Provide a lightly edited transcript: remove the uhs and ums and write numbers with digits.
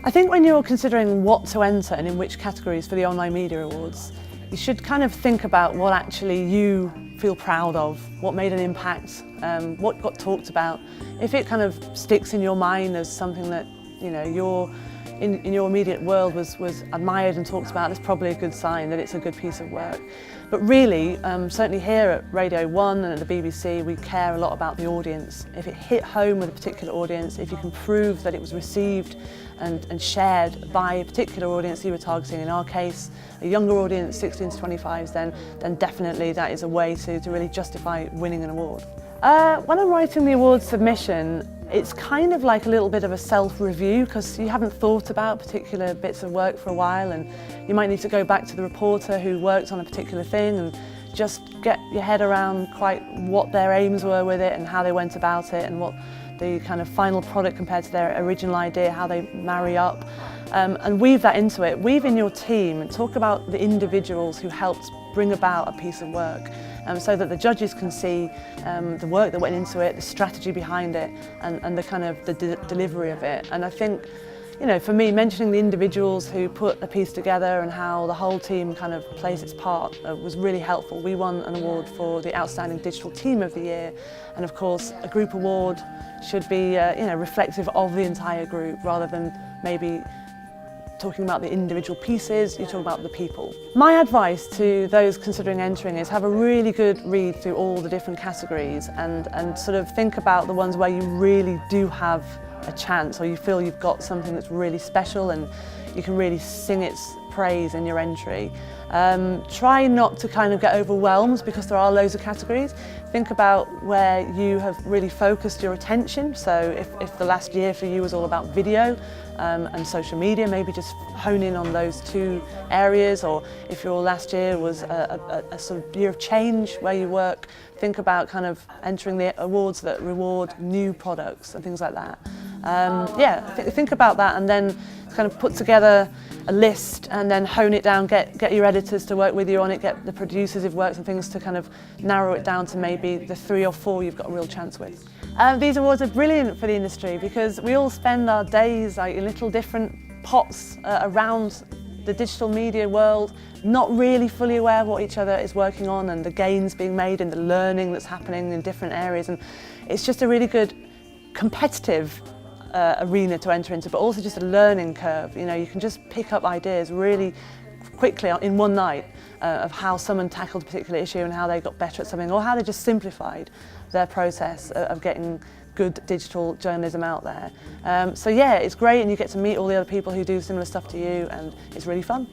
I think when you're considering what to enter and in which categories for the Online Media Awards, you should kind of think about what actually you feel proud of, what made an impact, what got talked about. If it kind of sticks in your mind as something that, you know, in your immediate world was admired and talked about, it's probably a good sign that it's a good piece of work. But really, certainly here at Radio 1 and at the BBC, we care a lot about the audience. If it hit home with a particular audience, if you can prove that it was received and shared by a particular audience you were targeting, in our case, a younger audience, 16 to 25s, then definitely that is a way to really justify winning an award. When I'm writing the award submission, it's kind of like a little bit of a self-review because you haven't thought about particular bits of work for a while, and you might need to go back to the reporter who worked on a particular thing and just get your head around quite what their aims were with it and how they went about it and what the kind of final product compared to their original idea, how they marry up, and weave that into it. Weave in your team and talk about the individuals who helped bring about a piece of work, so that the judges can see the work that went into it, the strategy behind it, and the kind of the delivery of it. And I think, you know, for me, mentioning the individuals who put a piece together and how the whole team kind of plays its part was really helpful. We won an award for the Outstanding Digital Team of the Year, and of course a group award should be you know, reflective of the entire group rather than maybe talking about the individual pieces. You talk about the people. My advice to those considering entering is have a really good read through all the different categories and sort of think about the ones where you really do have a chance, or you feel you've got something that's really special and you can really sing its praise in your entry. Try not to kind of get overwhelmed because there are loads of categories. Think about where you have really focused your attention. So if the last year for you was all about video and social media, maybe just hone in on those two areas. Or if your last year was a sort of year of change where you work, think about kind of entering the awards that reward new products and things like that. Yeah, think about that and then kind of put together a list and then hone it down, get your editors to work with you on it, get the producers who've worked on things to kind of narrow it down to maybe the 3 or 4 you've got a real chance with. These awards are brilliant for the industry because we all spend our days like in little different pots around the digital media world, not really fully aware of what each other is working on and the gains being made and the learning that's happening in different areas, and it's just a really good competitive arena to enter into, but also just a learning curve. You know, you can just pick up ideas really quickly in one night of how someone tackled a particular issue and how they got better at something, or how they just simplified their process of getting good digital journalism out there. So yeah, it's great and you get to meet all the other people who do similar stuff to you, and it's really fun.